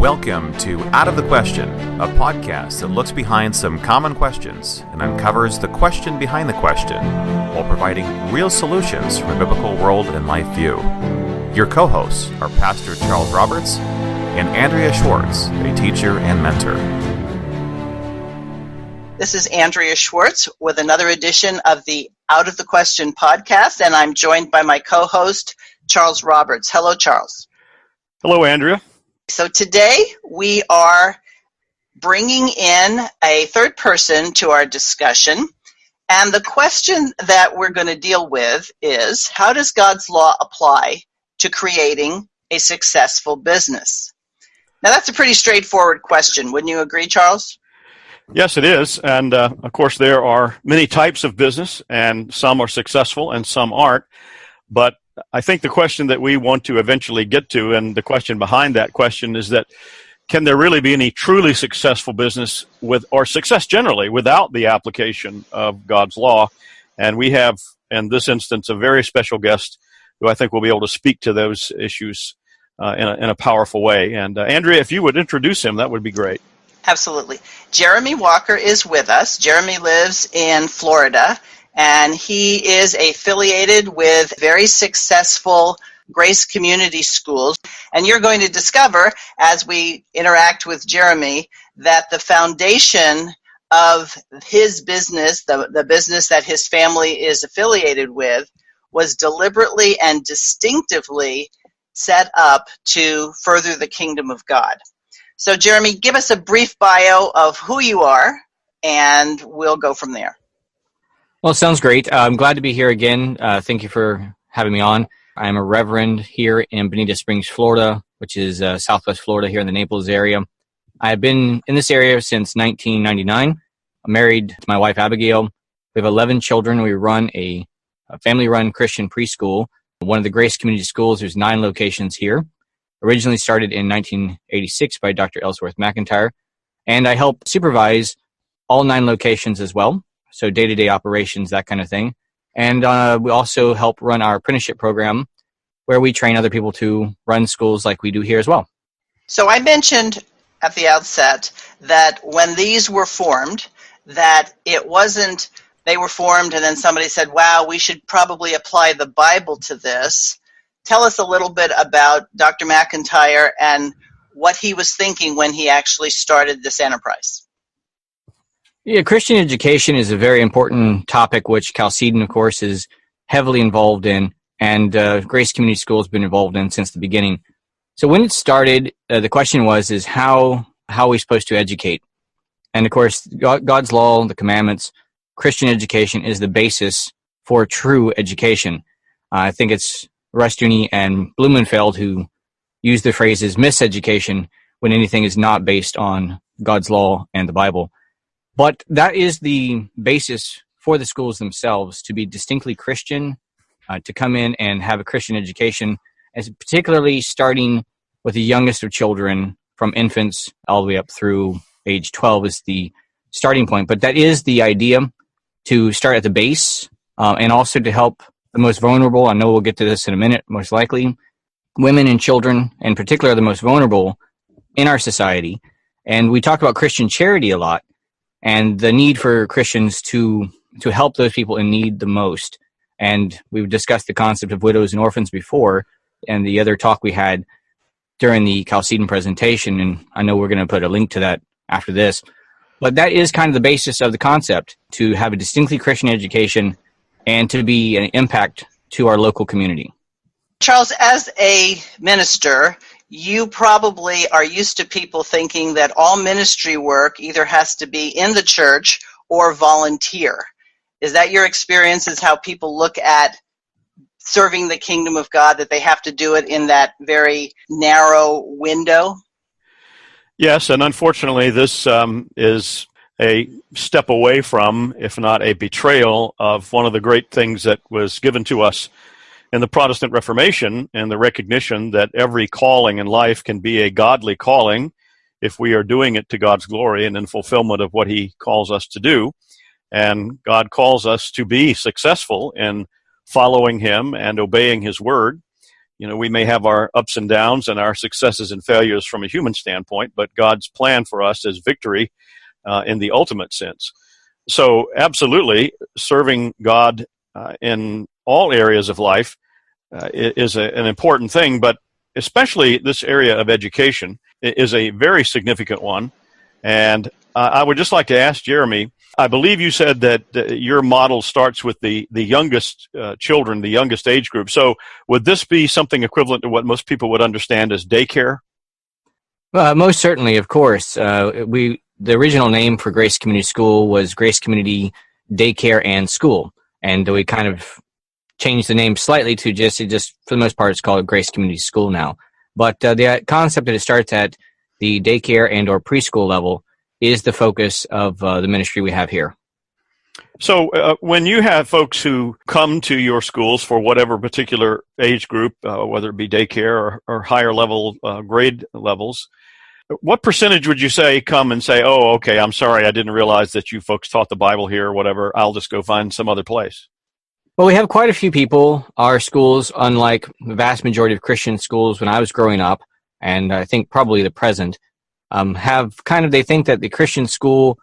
Welcome to Out of the Question, a podcast that looks behind some common questions and uncovers the question behind the question while providing real solutions from a biblical world and life view. Your co-hosts are Pastor Charles Roberts and Andrea Schwartz, a teacher and mentor. This is Andrea Schwartz with another edition of the Out of the Question podcast, and I'm joined by my co-host, Charles Roberts. Hello, Charles. Hello, Andrea. So today we are bringing in a third person to our discussion, and the question that we're going to deal with is, how does God's law apply to creating a successful business? Now, that's a pretty straightforward question. Wouldn't you agree, Charles? Yes, it is. And of course, there are many types of business, and some are successful and some aren't. But I think the question that we want to eventually get to, and the question behind that question, is that can there really be any truly successful business or success generally without the application of God's law? And we have, in this instance, a very special guest who I think will be able to speak to those issues in a powerful way. And Andrea, if you would introduce him, that would be great. Absolutely. Jeremy Walker is with us. Jeremy lives in Florida, and he is affiliated with very successful Grace Community Schools. And you're going to discover, as we interact with Jeremy, that the foundation of his business, the business that his family is affiliated with, was deliberately and distinctively set up to further the kingdom of God. So, Jeremy, give us a brief bio of who you are, and we'll go from there. Well, it sounds great. I'm glad to be here again. Thank you for having me on. I'm a reverend here in Bonita Springs, Florida, which is southwest Florida here in the Naples area. I've been in this area since 1999. I'm married to my wife, Abigail. We have 11 children. We run a family-run Christian preschool, one of the Grace Community Schools. There's 9 locations here. Originally started in 1986 by Dr. Ellsworth McIntyre, and I help supervise all 9 locations as well, so day-to-day operations, that kind of thing. And we also help run our apprenticeship program, where we train other people to run schools like we do here as well. So I mentioned at the outset that when these were formed, that it wasn't they were formed and then somebody said, wow, we should probably apply the Bible to this. Tell us a little bit about Dr. McIntyre and what he was thinking when he actually started this enterprise. Yeah, Christian education is a very important topic, which Chalcedon, of course, is heavily involved in, and Grace Community School has been involved in since the beginning. So when it started, the question is how are we supposed to educate? And of course, God's law, the commandments, Christian education is the basis for true education. I think it's Rushdoony and Blumenfeld who use the phrases miseducation when anything is not based on God's law and the Bible. But that is the basis for the schools themselves, to be distinctly Christian, to come in and have a Christian education, as particularly starting with the youngest of children, from infants all the way up through age 12 is the starting point. But that is the idea, to start at the base, and also to help the most vulnerable. I know we'll get to this in a minute, most likely. Women and children, in particular, are the most vulnerable in our society. And we talk about Christian charity a lot, and the need for Christians to help those people in need the most. And we've discussed the concept of widows and orphans before, and the other talk we had during the Chalcedon presentation, and I know we're going to put a link to that after this. But that is kind of the basis of the concept, to have a distinctly Christian education and to be an impact to our local community. Charles, as a minister, you probably are used to people thinking that all ministry work either has to be in the church or volunteer. Is that your experience, is how people look at serving the kingdom of God, that they have to do it in that very narrow window? Yes, and unfortunately, this is a step away from, if not a betrayal of, one of the great things that was given to us in the Protestant Reformation, and the recognition that every calling in life can be a godly calling if we are doing it to God's glory and in fulfillment of what He calls us to do. And God calls us to be successful in following Him and obeying His word. We may have our ups and downs and our successes and failures from a human standpoint, but God's plan for us is victory in the ultimate sense. So absolutely, serving God in all areas of life is an important thing, but especially this area of education is a very significant one. And I would just like to ask Jeremy, I believe you said that your model starts with the youngest children, the youngest age group. So would this be something equivalent to what most people would understand as daycare? Most certainly, of course. The original name for Grace Community School was Grace Community Daycare and School. And we kind of changed the name slightly to just for the most part, it's called Grace Community School now. But the concept that it starts at the daycare and or preschool level is the focus of the ministry we have here. So when you have folks who come to your schools for whatever particular age group, whether it be daycare or higher level grade levels, what percentage would you say come and say, oh, okay, I'm sorry, I didn't realize that you folks taught the Bible here or whatever, I'll just go find some other place? Well, we have quite a few people. Our schools, unlike the vast majority of Christian schools when I was growing up, and I think probably the present, they think that the Christian school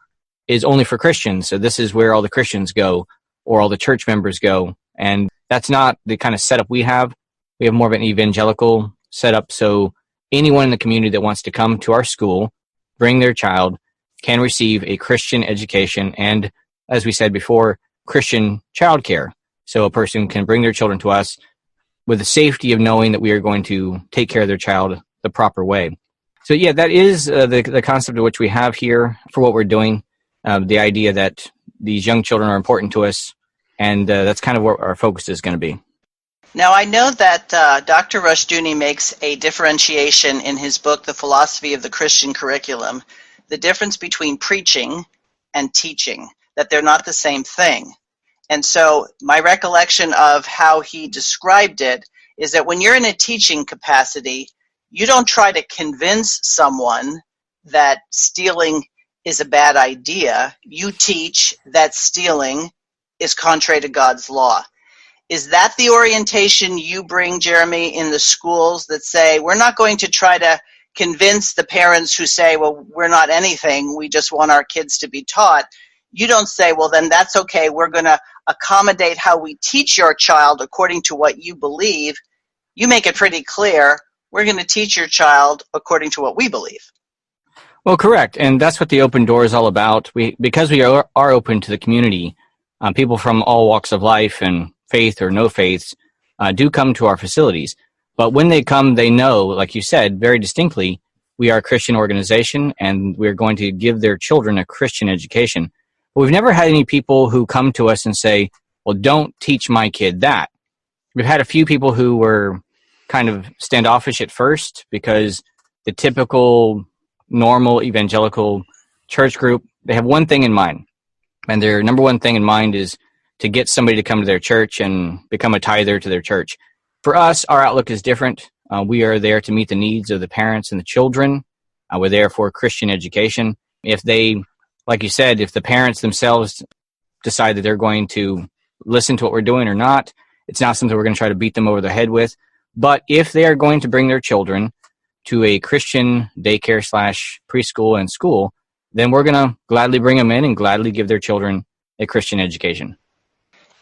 is only for Christians. So this is where all the Christians go or all the church members go. And that's not the kind of setup we have. We have more of an evangelical setup. So anyone in the community that wants to come to our school, bring their child, can receive a Christian education and, as we said before, Christian childcare. So a person can bring their children to us with the safety of knowing that we are going to take care of their child the proper way. So yeah, that is the concept of which we have here for what we're doing. The idea that these young children are important to us, and that's kind of what our focus is going to be. Now, I know that Dr. Rushdoony makes a differentiation in his book, The Philosophy of the Christian Curriculum, the difference between preaching and teaching, that they're not the same thing. And so my recollection of how he described it is that when you're in a teaching capacity, you don't try to convince someone that stealing is a bad idea. You teach that stealing is contrary to God's law. Is that the orientation you bring, Jeremy, in the schools that say, we're not going to try to convince the parents who say, well, we're not anything, we just want our kids to be taught? You don't say, well, then that's okay, we're going to accommodate how we teach your child according to what you believe. You make it pretty clear, we're going to teach your child according to what we believe. Well, correct. And that's what the open door is all about. Because we are open to the community, people from all walks of life and faith or no faiths do come to our facilities. But when they come, they know, like you said, very distinctly, we are a Christian organization and we're going to give their children a Christian education. But we've never had any people who come to us and say, well, don't teach my kid that. We've had a few people who were kind of standoffish at first because the typical normal evangelical church group, they have one thing in mind. And their number one thing in mind is to get somebody to come to their church and become a tither to their church. For us, our outlook is different. We are there to meet the needs of the parents and the children. We're there for Christian education. If they, like you said, if the parents themselves decide that they're going to listen to what we're doing or not, it's not something we're going to try to beat them over the head with. But if they are going to bring their children to a Christian daycare / preschool and school, then we're going to gladly bring them in and gladly give their children a Christian education.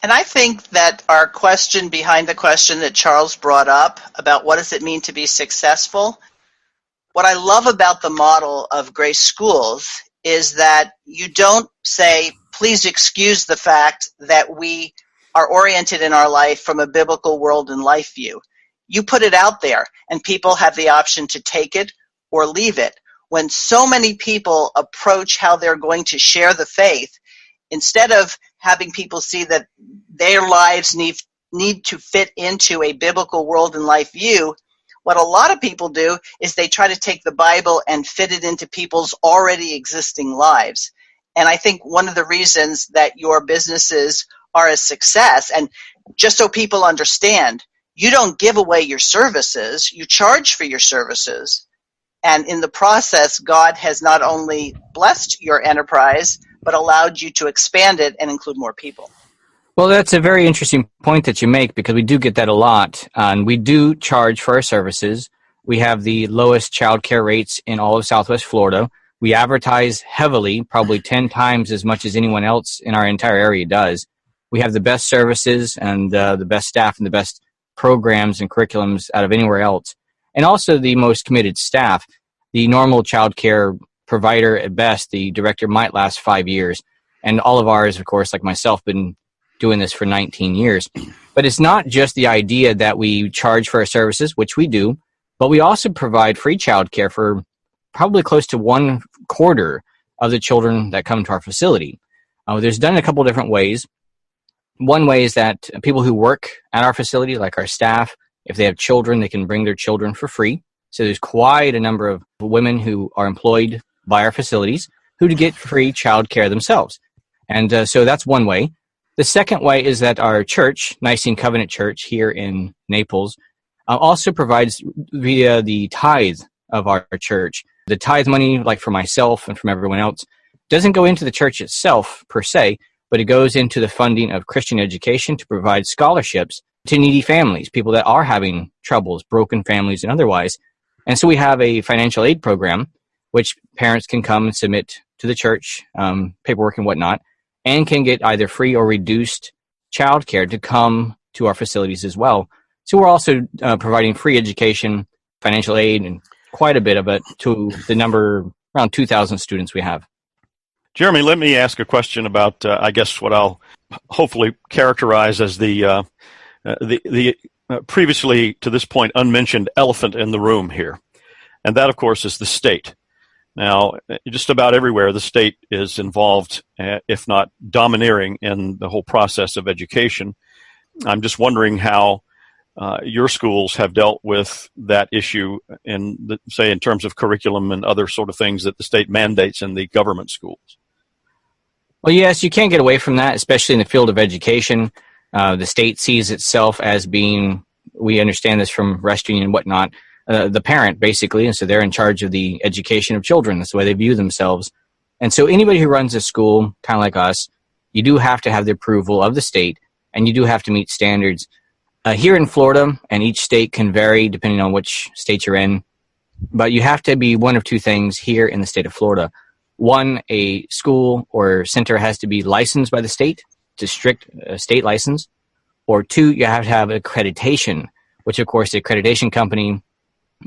And I think that our question behind the question that Charles brought up about what does it mean to be successful, what I love about the model of Grace Schools is that you don't say, please excuse the fact that we are oriented in our life from a biblical world and life view. You put it out there, and people have the option to take it or leave it. When so many people approach how they're going to share the faith, instead of having people see that their lives need to fit into a biblical world and life view, what a lot of people do is they try to take the Bible and fit it into people's already existing lives. And I think one of the reasons that your businesses are a success, and just so people understand, you don't give away your services, you charge for your services. And in the process, God has not only blessed your enterprise, but allowed you to expand it and include more people. Well, that's a very interesting point that you make, because we do get that a lot. And we do charge for our services. We have the lowest child care rates in all of Southwest Florida. We advertise heavily, probably 10 times as much as anyone else in our entire area does. We have the best services and the best staff and the best programs and curriculums out of anywhere else. And also the most committed staff. The normal child care provider, at best, the director, might last 5 years. And all of ours, of course, like myself, been doing this for 19 years. But it's not just the idea that we charge for our services, which we do, but we also provide free child care for probably close to 1/4 of the children that come to our facility. There's done in a couple different ways. One way is that people who work at our facility, like our staff, if they have children, they can bring their children for free. So there's quite a number of women who are employed by our facilities who get free child care themselves. And so that's one way. The second way is that our church, Nicene Covenant Church here in Naples, also provides via the tithe of our church. The tithe money, like for myself and from everyone else, doesn't go into the church itself per se, but it goes into the funding of Christian education to provide scholarships to needy families, people that are having troubles, broken families and otherwise. And so we have a financial aid program, which parents can come and submit to the church, paperwork and whatnot, and can get either free or reduced child care to come to our facilities as well. So we're also providing free education, financial aid, and quite a bit of it to the number, around 2,000 students we have. Jeremy, let me ask a question about, I guess, what I'll hopefully characterize as the previously to this point unmentioned elephant in the room here. And that, of course, is the state. Now, just about everywhere, the state is involved, if not domineering, in the whole process of education. I'm just wondering how your schools have dealt with that issue, say, in terms of curriculum and other sort of things that the state mandates in the government schools. Well, yes, you can't get away from that, especially in the field of education. The state sees itself as being, we understand this from Rest Union and whatnot, the parent, basically, and so they're in charge of the education of children. That's the way they view themselves. And so anybody who runs a school, kind of like us, you do have to have the approval of the state, and you do have to meet standards. Here in Florida, and each state can vary depending on which state you're in, but you have to be one of two things here in the state of Florida. One, a school or center has to be licensed by the state, to strict state license. Or two, you have to have accreditation, which, of course, the accreditation company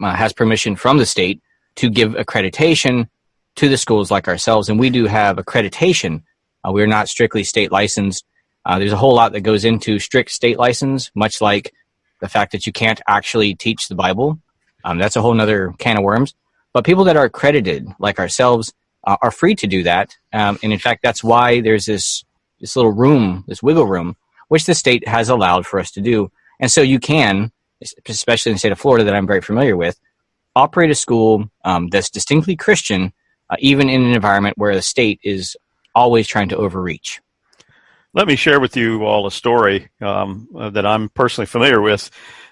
has permission from the state to give accreditation to the schools like ourselves. And we do have accreditation. We're not strictly state licensed. There's a whole lot that goes into strict state license, much like the fact that you can't actually teach the Bible. That's a whole other can of worms. But people that are accredited, like ourselves, are free to do that. And in fact, that's why there's this little room, this wiggle room, which the state has allowed for us to do. And so you can, especially in the state of Florida that I'm very familiar with, operate a school that's distinctly Christian, even in an environment where the state is always trying to overreach. Let me share with you all a story that I'm personally familiar with.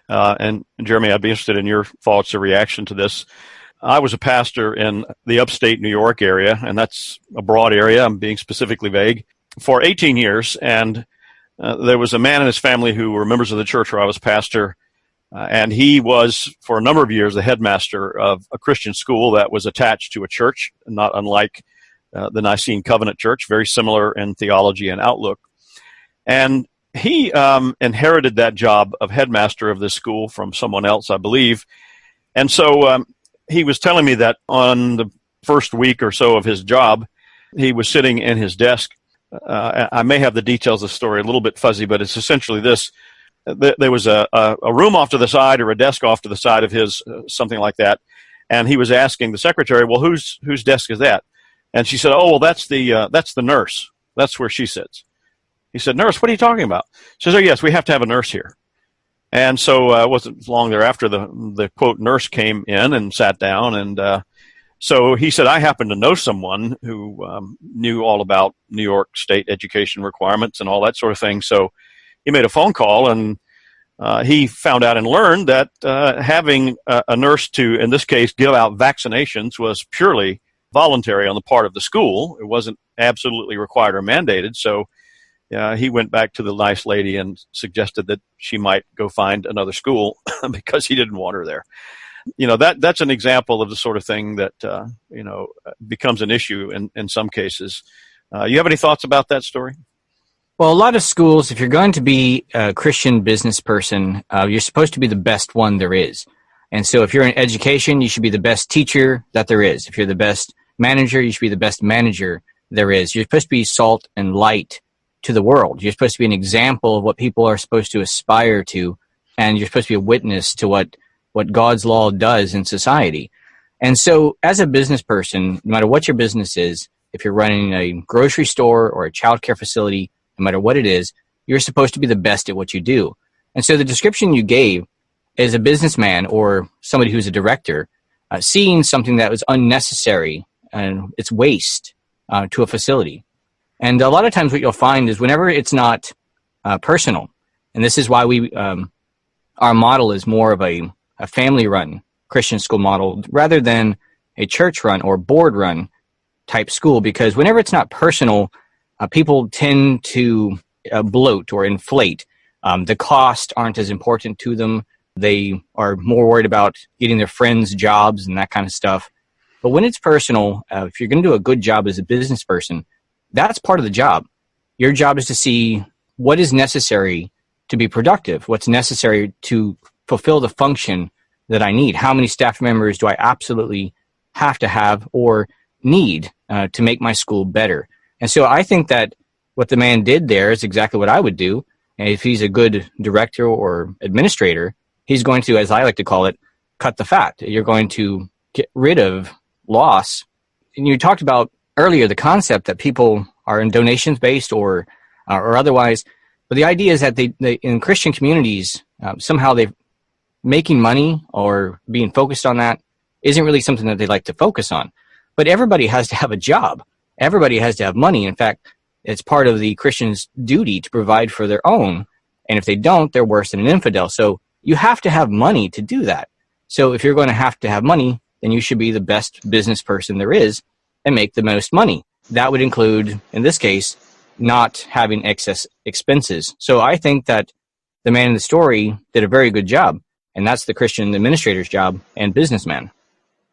And Jeremy, I'd be interested in your thoughts or reaction to this. I was a pastor in the upstate New York area, and that's a broad area. I'm being specifically vague. For 18 years, and there was a man and his family who were members of the church where I was pastor, and he was, for a number of years, the headmaster of a Christian school that was attached to a church, not unlike the Nicene Covenant Church, very similar in theology and outlook. And he inherited that job of headmaster of this school from someone else, I believe. And so he was telling me that on the first week or so of his job, he was sitting in his desk. I may have the details of the story a little bit fuzzy, but it's essentially this. There was a room off to the side or a desk off to the side of his, something like that. And he was asking the secretary, well, whose desk is that? And she said, oh, well, that's the nurse. That's where she sits. He said, nurse, what are you talking about? She says, oh, yes, we have to have a nurse here. And so it wasn't long thereafter the quote nurse came in and sat down. And so he said, I happen to know someone who knew all about New York state education requirements and all that sort of thing. So he made a phone call, and he found out and learned that having a nurse to, in this case, give out vaccinations was purely voluntary on the part of the school. It wasn't absolutely required or mandated. So he went back to the nice lady and suggested that she might go find another school because he didn't want her there. That's an example of the sort of thing that, becomes an issue in some cases. You have any thoughts about that story? Well, a lot of schools, if you're going to be a Christian business person, you're supposed to be the best one there is. And so if you're in education, you should be the best teacher that there is. If you're the best manager, you should be the best manager there is. You're supposed to be salt and light to the world. You're supposed to be an example of what people are supposed to aspire to, and you're supposed to be a witness to what God's law does in society. And so as a business person, no matter what your business is, if you're running a grocery store or a childcare facility, no matter what it is, you're supposed to be the best at what you do. And so the description you gave is a businessman or somebody who's a director seeing something that was unnecessary and it's waste to a facility. And a lot of times what you'll find is whenever it's not personal, and this is why our model is more of a family-run Christian school model rather than a church-run or board-run type school, because whenever it's not personal, people tend to bloat or inflate. The costs aren't as important to them. They are more worried about getting their friends jobs and that kind of stuff. But when it's personal, if you're going to do a good job as a business person, that's part of the job. Your job is to see what is necessary to be productive, what's necessary to fulfill the function that I need. How many staff members do I absolutely have to have or need to make my school better? And so I think that what the man did there is exactly what I would do. And if he's a good director or administrator, he's going to, as I like to call it, cut the fat. You're going to get rid of loss. And you talked about earlier the concept that people are in donations based or otherwise. But the idea is that they in Christian communities, somehow they're making money or being focused on that isn't really something that they like to focus on. But everybody has to have a job. Everybody has to have money. In fact, it's part of the Christian's duty to provide for their own. And if they don't, they're worse than an infidel. So you have to have money to do that. So if you're going to have money, then you should be the best business person there is and make the most money. That would include, in this case, not having excess expenses. So I think that the man in the story did a very good job, and that's the Christian administrator's job and businessman.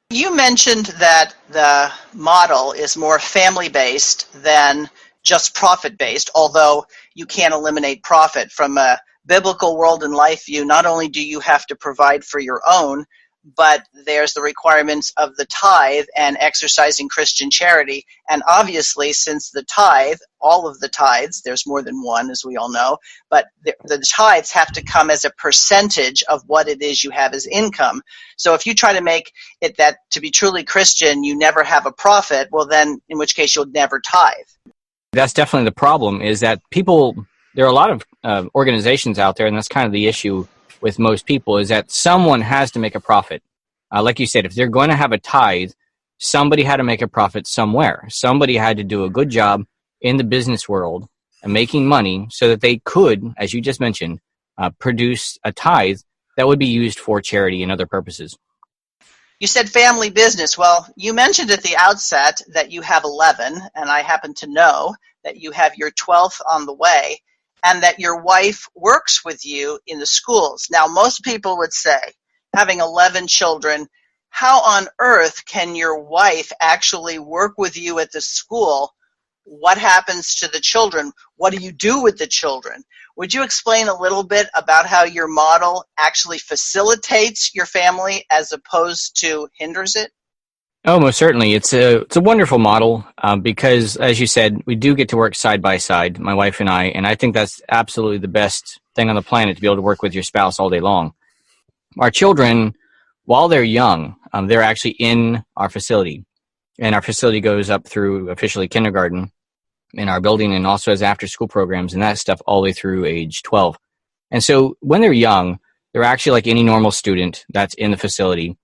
You mentioned that the model is more family-based than just profit-based, although you can't eliminate profit. From a biblical world and life view, not only do you have to provide for your own, but there's the requirements of the tithe and exercising Christian charity. And obviously, since the tithe, all of the tithes, there's more than one, as we all know, but the tithes have to come as a percentage of what it is you have as income. So if you try to make it that to be truly Christian, you never have a profit, well then, in which case you'll never tithe. That's definitely the problem, is that there are a lot of organizations out there, and that's kind of the issue with most people, is that someone has to make a profit. Like you said, if they're going to have a tithe, somebody had to make a profit somewhere. Somebody had to do a good job in the business world and making money so that they could, as you just mentioned, produce a tithe that would be used for charity and other purposes. You said family business. Well, you mentioned at the outset that you have 11, and I happen to know that you have your 12th on the way, and that your wife works with you in the schools. Now, most people would say, having 11 children, how on earth can your wife actually work with you at the school? What happens to the children? What do you do with the children? Would you explain a little bit about how your model actually facilitates your family as opposed to hinders it? Oh, most certainly. It's a wonderful model because, as you said, we do get to work side by side, my wife and I think that's absolutely the best thing on the planet, to be able to work with your spouse all day long. Our children, while they're young, they're actually in our facility, and our facility goes up through officially kindergarten in our building and also has after-school programs and that stuff all the way through age 12. And so when they're young, they're actually like any normal student that's in the facility.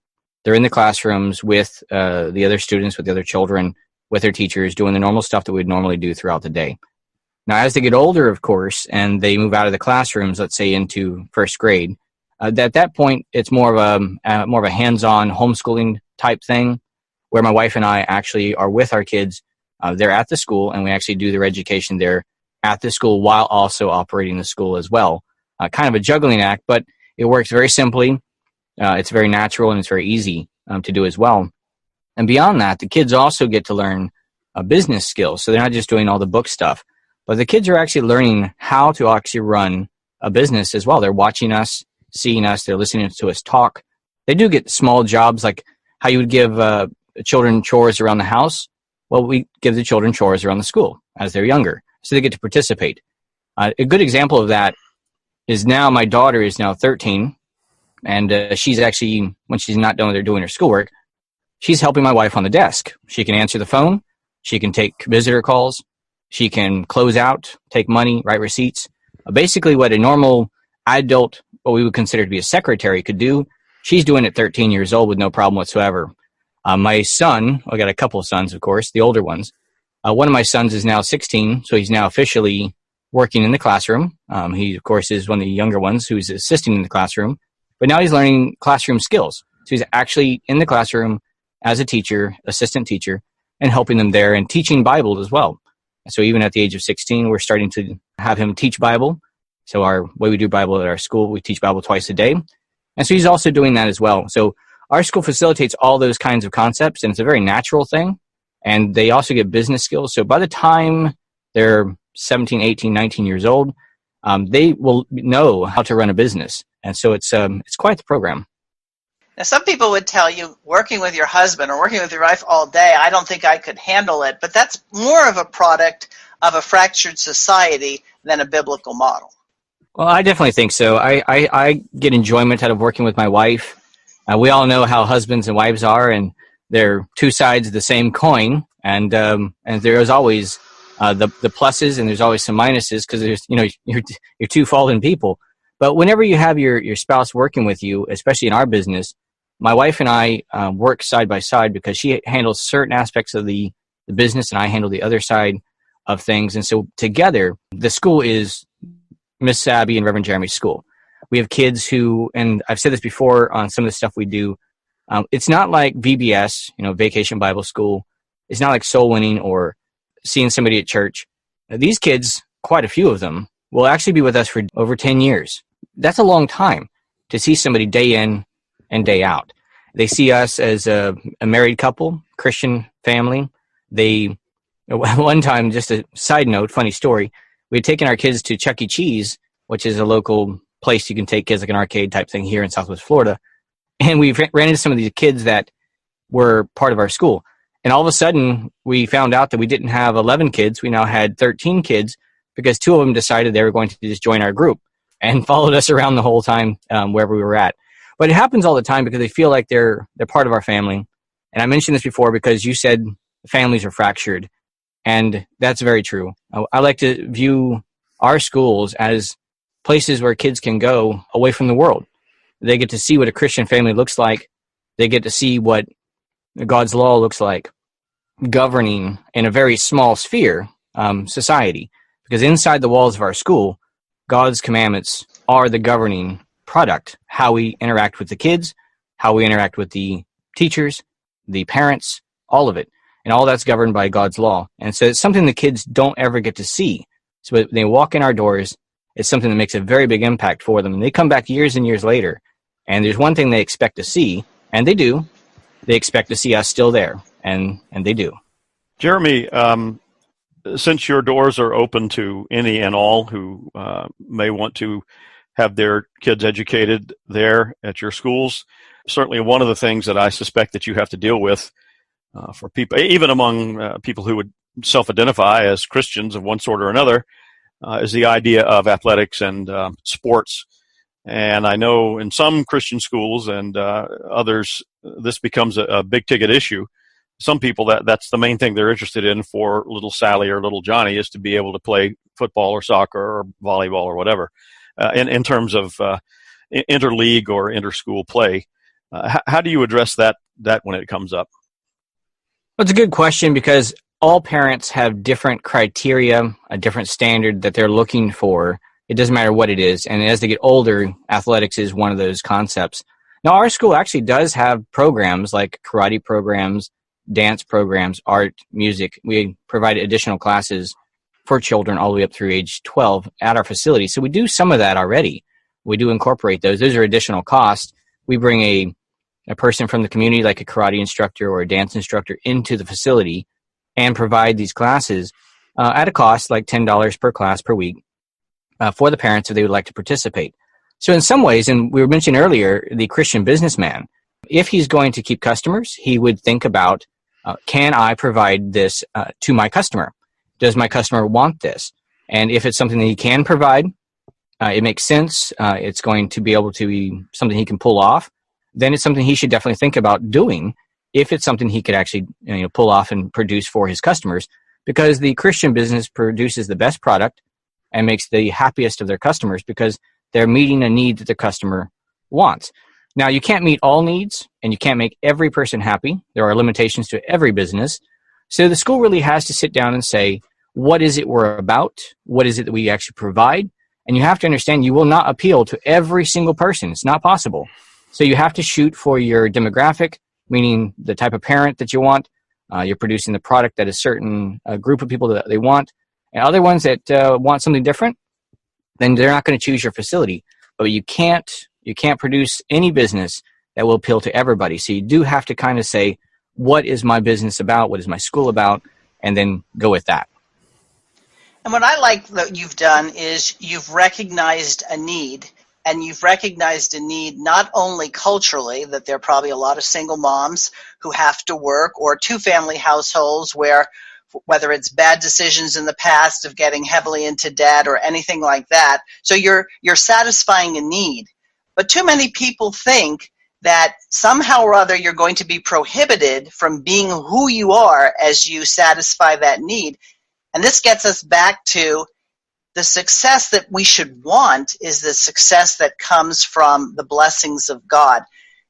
They're in the classrooms with the other students, with the other children, with their teachers, doing the normal stuff that we'd normally do throughout the day. Now, as they get older, of course, and they move out of the classrooms, let's say into first grade, at that point, it's more of a hands-on homeschooling type thing, where my wife and I actually are with our kids. They're at the school, and we actually do their education there at the school while also operating the school as well. Kind of a juggling act, but it works very simply. It's very natural and it's very easy to do as well. And beyond that, the kids also get to learn business skills. So they're not just doing all the book stuff, but the kids are actually learning how to actually run a business as well. They're watching us, seeing us, they're listening to us talk. They do get small jobs like how you would give children chores around the house. Well, we give the children chores around the school as they're younger. So they get to participate. A good example of that is now my daughter is now 13, and she's actually, when she's not done with her doing her schoolwork, she's helping my wife on the desk. She can answer the phone. She can take visitor calls. She can close out, take money, write receipts. Basically what a normal adult, what we would consider to be a secretary, could do, she's doing at 13 years old with no problem whatsoever. My son, I got a couple of sons, of course, the older ones. One of my sons is now 16, so he's now officially working in the classroom. He, of course, is one of the younger ones who's assisting in the classroom. But now he's learning classroom skills. So he's actually in the classroom as a teacher, assistant teacher, and helping them there and teaching Bible as well. So even at the age of 16, we're starting to have him teach Bible. So our way we do Bible at our school, we teach Bible twice a day. And so he's also doing that as well. So our school facilitates all those kinds of concepts, and it's a very natural thing. And they also get business skills. So by the time they're 17, 18, 19 years old, they will know how to run a business. And so it's quite the program. Now, some people would tell you working with your husband or working with your wife all day, I don't think I could handle it. But that's more of a product of a fractured society than a biblical model. Well, I definitely think so. I get enjoyment out of working with my wife. We all know how husbands and wives are, and they're two sides of the same coin. And there is always the pluses, and there's always some minuses because there's you're two fallen people. But whenever you have your spouse working with you, especially in our business, my wife and I work side by side because she handles certain aspects of the business and I handle the other side of things. And so together, the school is Miss Sabby and Reverend Jeremy's school. We have kids who, and I've said this before on some of the stuff we do, it's not like VBS, Vacation Bible School. It's not like soul winning or seeing somebody at church. These kids, quite a few of them, will actually be with us for over 10 years. That's a long time to see somebody day in and day out. They see us as a married couple, Christian family. One time, just a side note, funny story, we had taken our kids to Chuck E. Cheese, which is a local place you can take kids, like an arcade type thing here in Southwest Florida. And we ran into some of these kids that were part of our school. And all of a sudden, we found out that we didn't have 11 kids. We now had 13 kids because two of them decided they were going to just join our group and followed us around the whole time wherever we were at. But it happens all the time because they feel like they're part of our family. And I mentioned this before because you said families are fractured. And that's very true. I like to view our schools as places where kids can go away from the world. They get to see what a Christian family looks like. They get to see what God's law looks like, governing in a very small sphere, society. Because inside the walls of our school, God's commandments are the governing product. How we interact with the kids, how we interact with the teachers, the parents, all of it. And all that's governed by God's law. And so it's something the kids don't ever get to see. So when they walk in our doors, it's something that makes a very big impact for them. And they come back years and years later. And there's one thing they expect to see, and they do. They expect to see us still there, and they do. Jeremy, since your doors are open to any and all who may want to have their kids educated there at your schools, certainly one of the things that I suspect that you have to deal with for people, even among people who would self-identify as Christians of one sort or another, is the idea of athletics and sports. And I know in some Christian schools and others, this becomes a big-ticket issue. Some people, that's the main thing they're interested in for little Sally or little Johnny is to be able to play football or soccer or volleyball or whatever in terms of interleague or interschool play. How do you address that when it comes up? Well, it's a good question because all parents have different criteria, a different standard that they're looking for. It doesn't matter what it is. And as they get older, athletics is one of those concepts. Now, our school actually does have programs like karate programs, dance programs, art, music. We provide additional classes for children all the way up through age 12 at our facility. So we do some of that already. We do incorporate those. Those are additional costs. We bring a person from the community, like a karate instructor or a dance instructor, into the facility and provide these classes at a cost like $10 per class per week for the parents if they would like to participate. So in some ways, and we were mentioning earlier, the Christian businessman, if he's going to keep customers, he would think about, can I provide this to my customer? Does my customer want this? And if it's something that he can provide, it makes sense, it's going to be able to be something he can pull off, then it's something he should definitely think about doing if it's something he could actually pull off and produce for his customers, because the Christian business produces the best product and makes the happiest of their customers because they're meeting a need that the customer wants. Now, you can't meet all needs, and you can't make every person happy. There are limitations to every business. So the school really has to sit down and say, what is it we're about? What is it that we actually provide? And you have to understand you will not appeal to every single person. It's not possible. So you have to shoot for your demographic, meaning the type of parent that you want. You're producing the product that a certain group of people that they want. And other ones that want something different, then they're not going to choose your facility. But you can't produce any business that will appeal to everybody. So you do have to kind of say, what is my business about? What is my school about? And then go with that. And what I like that you've done is you've recognized a need, and you've recognized a need not only culturally, that there are probably a lot of single moms who have to work, or two-family households where, whether it's bad decisions in the past of getting heavily into debt or anything like that. So you're satisfying a need. But too many people think that somehow or other you're going to be prohibited from being who you are as you satisfy that need. And this gets us back to the success that we should want is the success that comes from the blessings of God.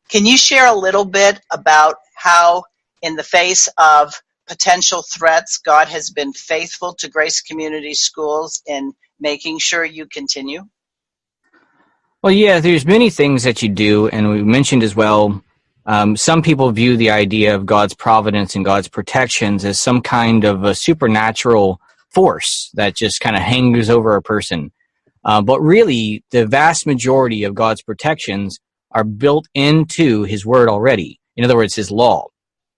Can you share a little bit about how, in the face of potential threats, God has been faithful to Grace Community Schools in making sure you continue? Well, yeah, there's many things that you do, and we mentioned as well, some people view the idea of God's providence and God's protections as some kind of a supernatural force that just kind of hangs over a person. But really, the vast majority of God's protections are built into His Word already. In other words, His law.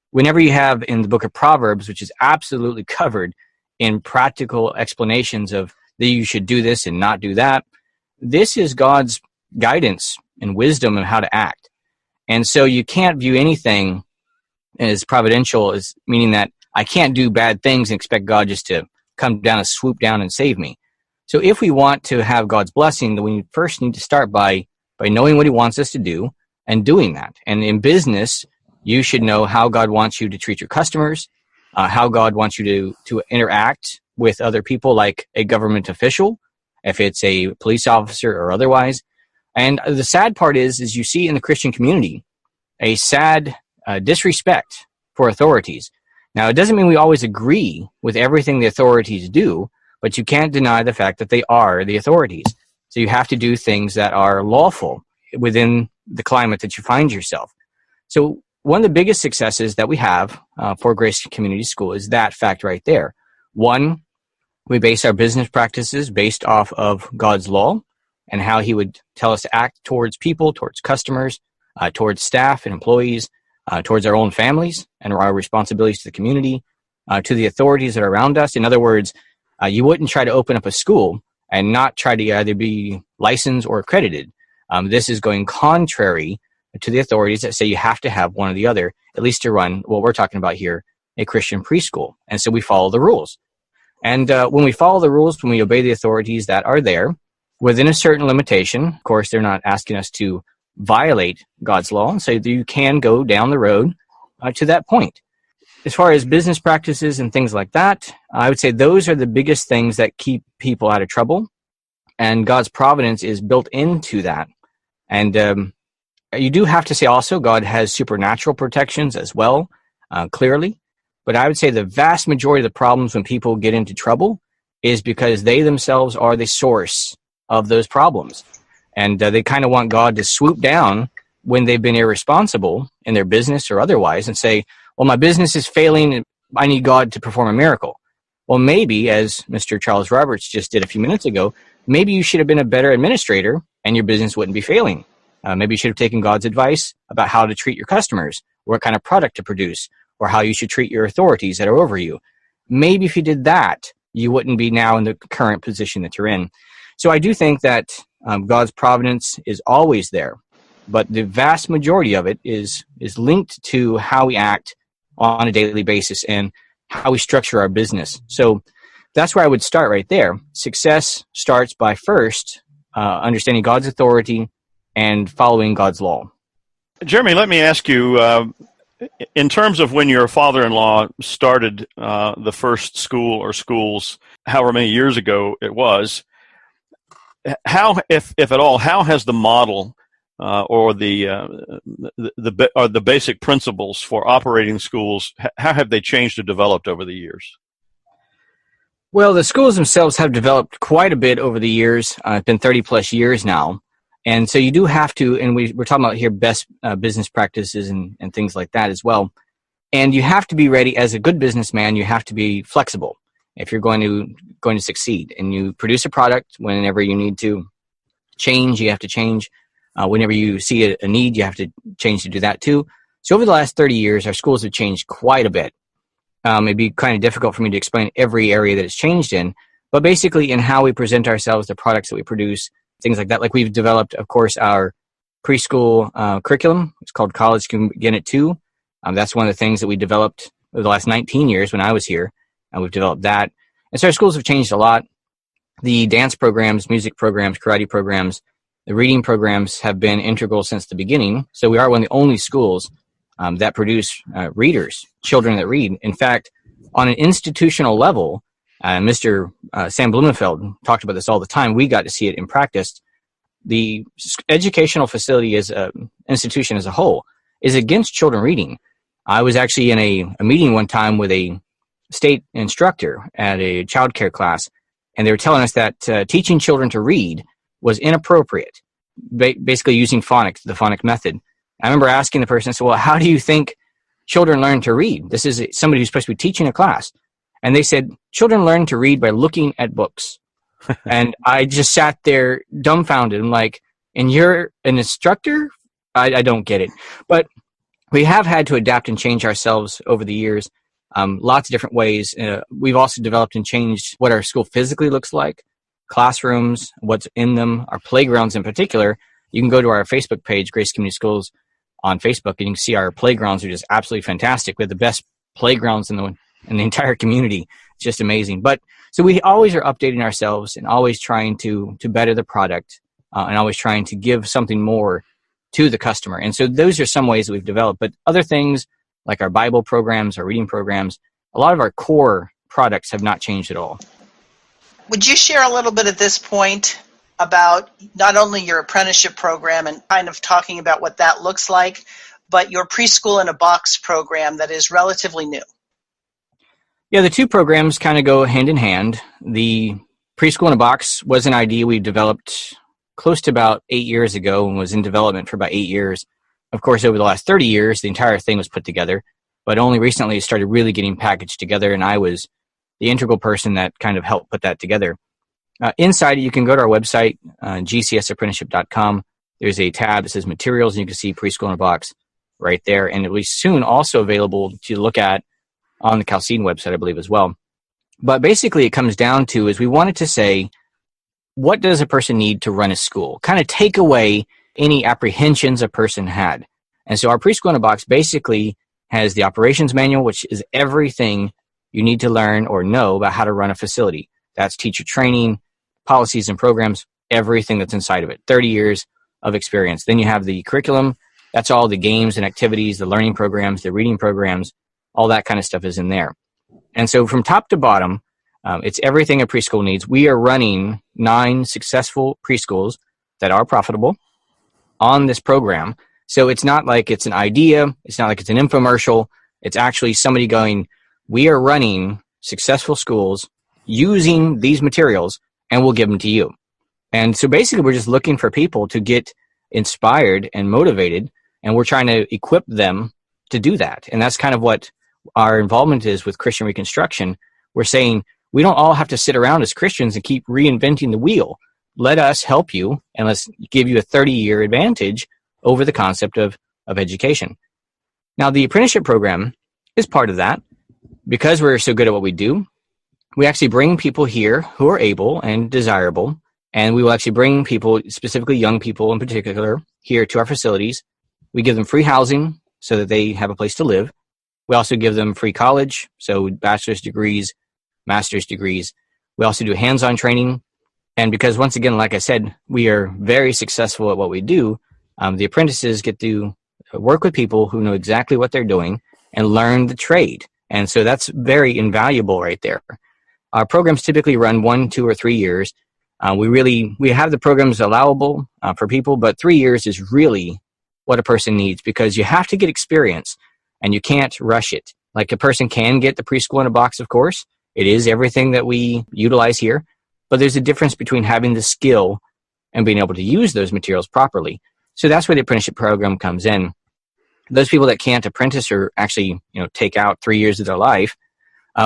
Whenever you have in the book of Proverbs, which is absolutely covered in practical explanations of that you should do this and not do that, this is God's guidance and wisdom of how to act. And so you can't view anything as providential as meaning that I can't do bad things and expect God just to come down and swoop down and save me. So if we want to have God's blessing, then we first need to start by knowing what He wants us to do and doing that. And in business, you should know how God wants you to treat your customers, how God wants you to interact with other people like a government official, if it's a police officer or otherwise. And the sad part is you see in the Christian community a sad disrespect for authorities. Now, it doesn't mean we always agree with everything the authorities do, but you can't deny the fact that they are the authorities. So you have to do things that are lawful within the climate that you find yourself. So one of the biggest successes that we have for Grace Community School is that fact right there. One, we base our business practices based off of God's law and how He would tell us to act towards people, towards customers, towards staff and employees, towards our own families and our responsibilities to the community, to the authorities that are around us. In other words, you wouldn't try to open up a school and not try to either be licensed or accredited. This is going contrary to the authorities that say you have to have one or the other, at least to run what we're talking about here, a Christian preschool. And so we follow the rules. And when we follow the rules, when we obey the authorities that are there, within a certain limitation, of course, they're not asking us to violate God's law, and so you can go down the road to that point. As far as business practices and things like that, I would say those are the biggest things that keep people out of trouble, and God's providence is built into that. And you do have to say also God has supernatural protections as well, clearly. But I would say the vast majority of the problems when people get into trouble is because they themselves are the source of those problems. And they kind of want God to swoop down when they've been irresponsible in their business or otherwise and say, well, my business is failing, and I need God to perform a miracle. Well, maybe, as Mr. Charles Roberts just did a few minutes ago, maybe you should have been a better administrator and your business wouldn't be failing. Maybe you should have taken God's advice about how to treat your customers, what kind of product to produce, or how you should treat your authorities that are over you. Maybe if you did that, you wouldn't be now in the current position that you're in. So I do think that God's providence is always there, but the vast majority of it is linked to how we act on a daily basis and how we structure our business. So that's where I would start right there. Success starts by first understanding God's authority and following God's law. Jeremy, let me ask you, in terms of when your father-in-law started the first school or schools, however many years ago it was, how, if at all, how has the model or the basic principles for operating schools, how have they changed or developed over the years? Well, the schools themselves have developed quite a bit over the years. It's been 30 plus years now. And so you do have to, and we're talking about here best business practices and things like that as well. And you have to be ready as a good businessman. You have to be flexible if you're going to succeed. And you produce a product whenever you need to change. You have to change. Whenever you see a need, you have to change to do that too. So over the last 30 years, our schools have changed quite a bit. It'd be kind of difficult for me to explain every area that it's changed in, but basically in how we present ourselves, the products that we produce, things like that. Like we've developed, of course, our preschool curriculum. It's called College Can Begin at 2. That's one of the things that we developed over the last 19 years when I was here. We've developed that. And so our schools have changed a lot. The dance programs, music programs, karate programs, the reading programs have been integral since the beginning. So we are one of the only schools that produce readers, children that read. In fact, on an institutional level, Mr. Sam Blumenfeld talked about this all the time. We got to see it in practice. The educational facility as an institution as a whole is against children reading. I was actually in a meeting one time with a state instructor at a child care class, and they were telling us that teaching children to read was inappropriate, basically using phonics, the phonic method. I remember asking the person, I said, well, how do you think children learn to read? This is somebody who's supposed to be teaching a class. And they said, children learn to read by looking at books. And I just sat there dumbfounded. I'm like, and you're an instructor? I don't get it. But we have had to adapt and change ourselves over the years, lots of different ways. We've also developed and changed what our school physically looks like, classrooms, what's in them, our playgrounds in particular. You can go to our Facebook page, Grace Community Schools, on Facebook, and you can see our playgrounds are just absolutely fantastic. We have the best playgrounds in the entire community. It's just amazing. But so we always are updating ourselves and always trying to better the product and always trying to give something more to the customer. And so those are some ways that we've developed. But other things like our Bible programs, our reading programs, a lot of our core products have not changed at all. Would you share a little bit at this point about not only your apprenticeship program and kind of talking about what that looks like, but your preschool in a box program that is relatively new? Yeah, the two programs kind of go hand in hand. The preschool in a box was an idea we developed close to about 8 years ago and was in development for about 8 years. Of course, over the last 30 years, the entire thing was put together, but only recently it started really getting packaged together, and I was the integral person that kind of helped put that together. Inside, you can go to our website, gcsapprenticeship.com. There's a tab that says materials, and you can see preschool in a box right there. And it'll be soon also available to look at on the Chalcedon website, I believe, as well. But basically, it comes down to is we wanted to say, what does a person need to run a school? Kind of take away any apprehensions a person had. And so our preschool in a box basically has the operations manual, which is everything you need to learn or know about how to run a facility. That's teacher training, policies and programs, everything that's inside of it, 30 years of experience. Then you have the curriculum. That's all the games and activities, the learning programs, the reading programs, all that kind of stuff is in there. And so from top to bottom, it's everything a preschool needs. We are running 9 successful preschools that are profitable on this program. So it's not like it's an idea. It's not like it's an infomercial. It's actually somebody going, we are running successful schools using these materials, and we'll give them to you. And so basically we're just looking for people to get inspired and motivated, and we're trying to equip them to do that. And that's kind of what our involvement is with Christian Reconstruction. We're saying we don't all have to sit around as Christians and keep reinventing the wheel. Let us help you, and let's give you a 30-year advantage over the concept of education. Now, the apprenticeship program is part of that. Because we're so good at what we do, we actually bring people here who are able and desirable, and we will actually bring people, specifically young people in particular, here to our facilities. We give them free housing so that they have a place to live. We also give them free college, so bachelor's degrees, master's degrees. We also do hands-on training. And because, once again, like I said, we are very successful at what we do, the apprentices get to work with people who know exactly what they're doing and learn the trade. And so that's very invaluable right there. Our programs typically run 1, 2, or 3 years. We have the programs allowable for people, but 3 years is really what a person needs, because you have to get experience and you can't rush it. Like, a person can get the preschool in a box, of course. It is everything that we utilize here, but there's a difference between having the skill and being able to use those materials properly. So that's where the apprenticeship program comes in. Those people that can't apprentice or actually, take out 3 years of their life,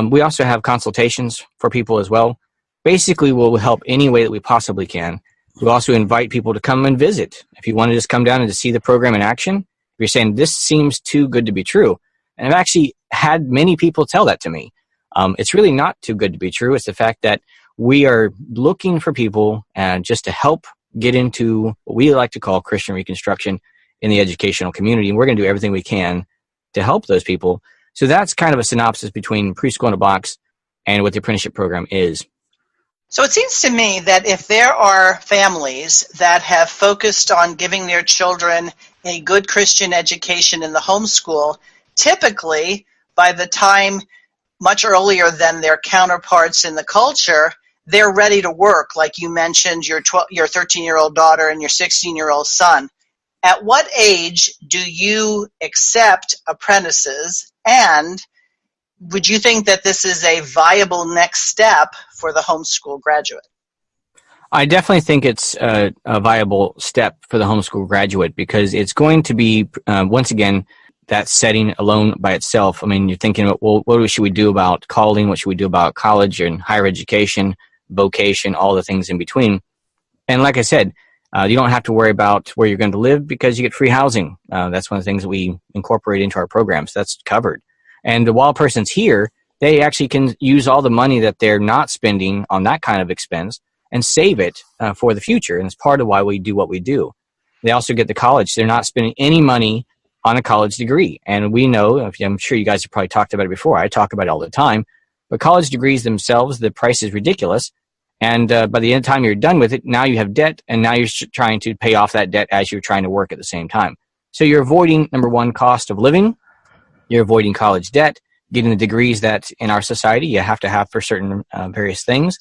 we also have consultations for people as well. Basically, we'll help any way that we possibly can. We also invite people to come and visit. If you want to just come down and to see the program in action, if you're saying, this seems too good to be true. And I've actually had many people tell that to me. It's really not too good to be true. It's the fact that we are looking for people just to help get into what we like to call Christian Reconstruction in the educational community. And we're going to do everything we can to help those people. So that's kind of a synopsis between preschool in a box and what the apprenticeship program is. So it seems to me that if there are families that have focused on giving their children a good Christian education in the homeschool, typically by the time much earlier than their counterparts in the culture, they're ready to work. Like you mentioned, your 13-year-old daughter and your 16-year-old son. At what age do you accept apprentices, and would you think that this is a viable next step for the homeschool graduate? I definitely think it's a viable step for the homeschool graduate, because it's going to be, once again, that setting alone by itself. I mean, you're thinking, well, what should we do about calling? What should we do about college and higher education, vocation, all the things in between? And like I said, you don't have to worry about where you're going to live, because you get free housing. That's one of the things that we incorporate into our programs. That's covered. And while a person's here, they actually can use all the money that they're not spending on that kind of expense and save it for the future. And it's part of why we do what we do. They also get the college. They're not spending any money on a college degree. And we know, I'm sure you guys have probably talked about it before. I talk about it all the time. But college degrees themselves, the price is ridiculous. And by the end of the time you're done with it, now you have debt, and now you're trying to pay off that debt as you're trying to work at the same time. So you're avoiding, number one, cost of living. You're avoiding college debt, getting the degrees that in our society you have to have for certain various things.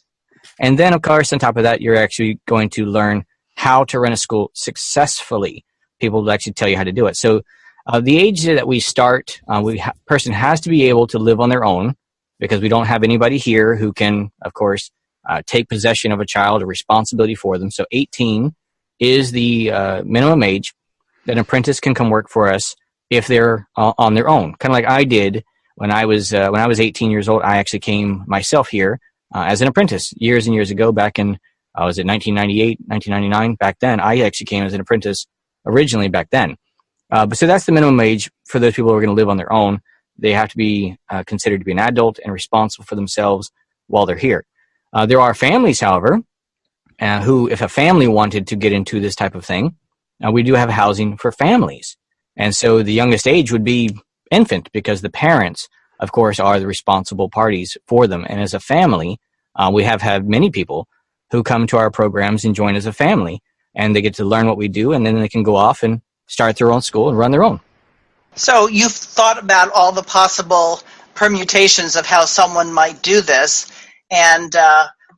And then, of course, on top of that, you're actually going to learn how to run a school successfully. People will actually tell you how to do it. So the age that we start, person has to be able to live on their own, because we don't have anybody here who can, of course, take possession of a child or responsibility for them. So 18 is the minimum age that an apprentice can come work for us if they're on their own. Kind of like I did when I was 18 years old. I actually came myself here as an apprentice years and years ago, back in, was it 1998, 1999? Back then, I actually came as an apprentice originally back then. So that's the minimum age for those people who are going to live on their own. They have to be considered to be an adult and responsible for themselves while they're here. There are families, however, who, if a family wanted to get into this type of thing, we do have housing for families. And so the youngest age would be infant, because the parents, of course, are the responsible parties for them. And as a family, we have had many people who come to our programs and join as a family, and they get to learn what we do, and then they can go off and start their own school and run their own. So you've thought about all the possible permutations of how someone might do this, and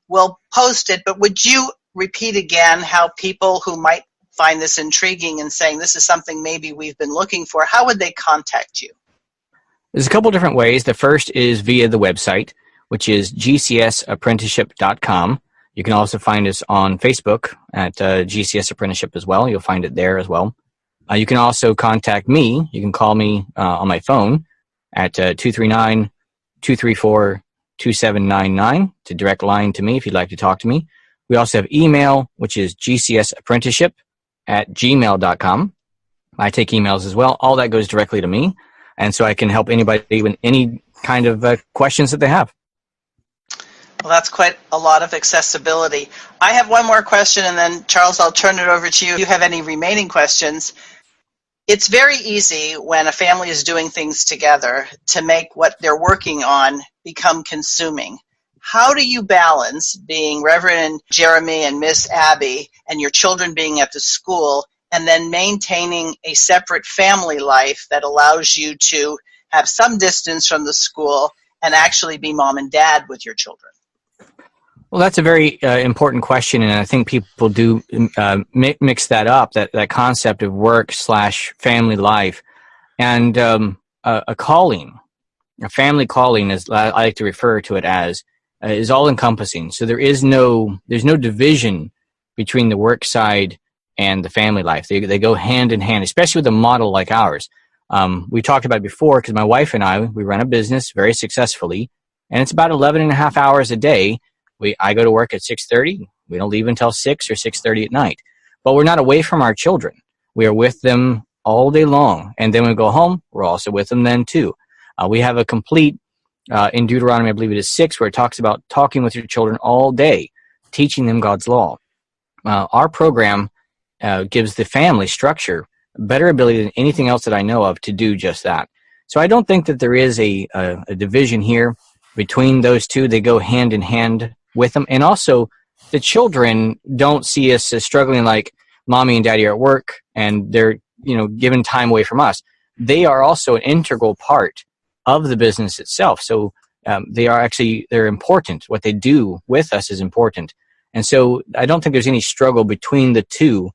we'll post it, but would you repeat again how people who might find this intriguing and saying this is something maybe we've been looking for, how would they contact you? There's a couple different ways. The first is via the website, which is gcsapprenticeship.com. You can also find us on Facebook at GCS Apprenticeship as well. You'll find it there as well. You can also contact me. You can call me on my phone at 239-234-2888. 888-2799. It's a direct line to me if you'd like to talk to me. We also have email, which is gcsapprenticeship@gmail.com. I take emails as well. All that goes directly to me. And so I can help anybody with any kind of questions that they have. Well, that's quite a lot of accessibility. I have one more question, and then, Charles, I'll turn it over to you. If you have any remaining questions, it's very easy when a family is doing things together to make what they're working on become consuming. How do you balance being Reverend Jeremy and Miss Abby and your children being at the school and then maintaining a separate family life that allows you to have some distance from the school and actually be mom and dad with your children? Well, that's a very important question, and I think people do mix that up, that concept of work/family life, and a calling, a family calling, as I like to refer to it as, is all-encompassing. So there's no division between the work side and the family life. They go hand in hand, especially with a model like ours. We talked about it before because my wife and we run a business very successfully, and it's about 11 and a half hours a day. I go to work at 6:30. We don't leave until 6 or 6:30 at night. But we're not away from our children. We are with them all day long. And then when we go home, we're also with them then too. We have a complete, in Deuteronomy, I believe it is 6, where it talks about talking with your children all day, teaching them God's law. Our program gives the family structure better ability than anything else that I know of to do just that. So I don't think that there is a division here between those two. They go hand in hand with them. And also, the children don't see us as struggling like mommy and daddy are at work and they're, giving time away from us. They are also an integral part of the business itself. So they're important. What they do with us is important. And so I don't think there's any struggle between the two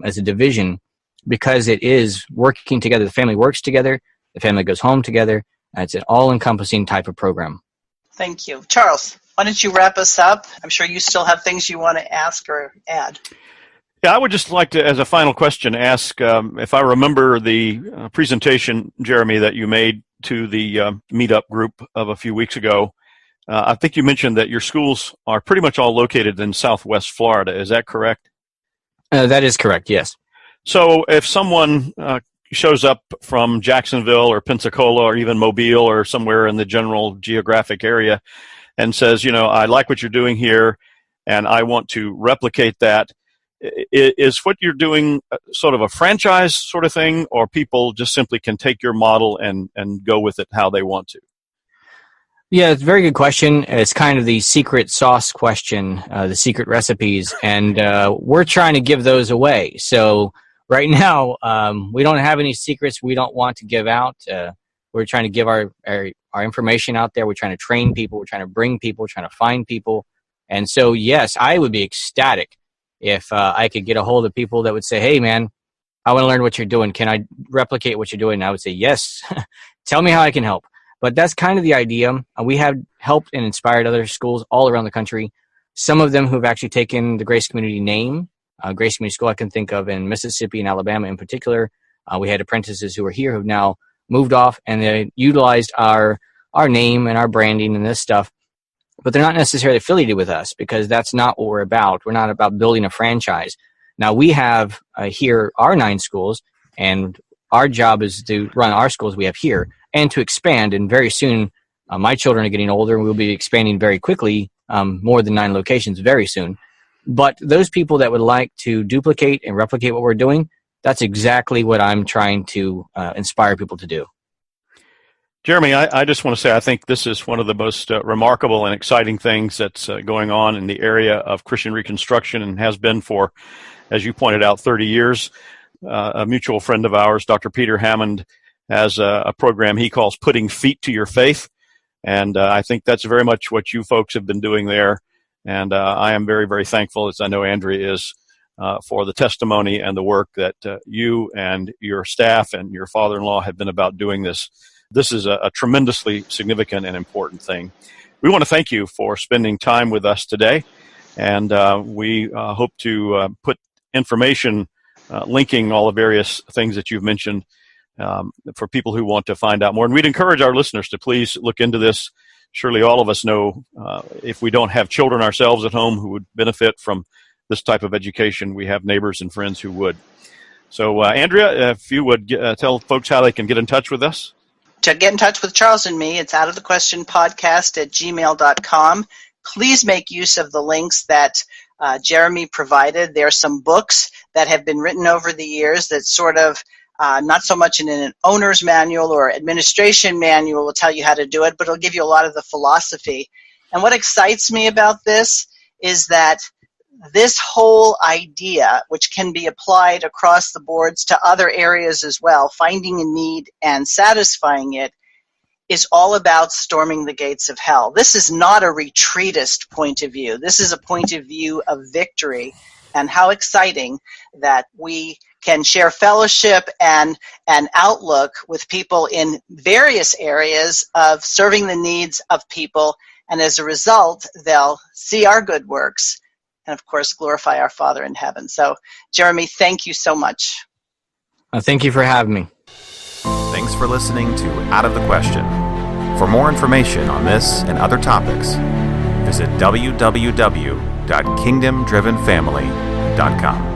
as a division, because it is working together. The family works together. The family goes home together. It's an all-encompassing type of program. Thank you. Charles, why don't you wrap us up? I'm sure you still have things you want to ask or add. Yeah, I would just like to, as a final question, ask if I remember the presentation, Jeremy, that you made to the meetup group of a few weeks ago. I think you mentioned that your schools are pretty much all located in Southwest Florida. Is that correct? That is correct, yes. So if someone shows up from Jacksonville or Pensacola or even Mobile or somewhere in the general geographic area and says, I like what you're doing here and I want to replicate that, is what you're doing sort of a franchise sort of thing, or people just simply can take your model and go with it how they want to? Yeah, it's a very good question. It's kind of the secret sauce question, the secret recipes, and we're trying to give those away. So right now, we don't have any secrets we don't want to give out. We're trying to give our information out there. We're trying to train people. We're trying to bring people. We're trying to find people. And so, yes, I would be ecstatic if I could get a hold of people that would say, hey, man, I want to learn what you're doing. Can I replicate what you're doing? And I would say, yes. Tell me how I can help. But that's kind of the idea. We have helped and inspired other schools all around the country. Some of them who have actually taken the Grace Community name. Grace Community School I can think of in Mississippi and Alabama in particular. We had apprentices who were here who have now moved off and they utilized our name and our branding and this stuff. But they're not necessarily affiliated with us because that's not what we're about. We're not about building a franchise. Now we have here our 9 schools, and our job is to run our schools we have here and to expand. And very soon, my children are getting older and we'll be expanding very quickly, more than 9 locations very soon. But those people that would like to duplicate and replicate what we're doing, that's exactly what I'm trying to inspire people to do. Jeremy, I just want to say I think this is one of the most remarkable and exciting things that's going on in the area of Christian Reconstruction and has been for, as you pointed out, 30 years. A mutual friend of ours, Dr. Peter Hammond, has a program he calls Putting Feet to Your Faith. And I think that's very much what you folks have been doing there. And I am very, very thankful, as I know Andrea is, for the testimony and the work that you and your staff and your father-in-law have been about doing this. This is a tremendously significant and important thing. We want to thank you for spending time with us today. And we hope to put information linking all the various things that you've mentioned for people who want to find out more. And we'd encourage our listeners to please look into this, surely all of us know if we don't have children ourselves at home who would benefit from this type of education, we have neighbors and friends who would. So, Andrea, if you would tell folks how they can get in touch with us. To get in touch with Charles and me, it's outofthequestionpodcast@gmail.com. Please make use of the links that Jeremy provided. There are some books that have been written over the years that sort of, not so much in an owner's manual or administration manual will tell you how to do it, but it'll give you a lot of the philosophy. And what excites me about this is that this whole idea, which can be applied across the boards to other areas as well, finding a need and satisfying it, is all about storming the gates of hell. This is not a retreatist point of view. This is a point of view of victory, and how exciting that we can share fellowship and an outlook with people in various areas of serving the needs of people, and as a result, they'll see our good works and, of course, glorify our Father in heaven. So, Jeremy, thank you so much. Thank you for having me. Thanks for listening to Out of the Question. For more information on this and other topics, visit www.kingdomdrivenfamily.com.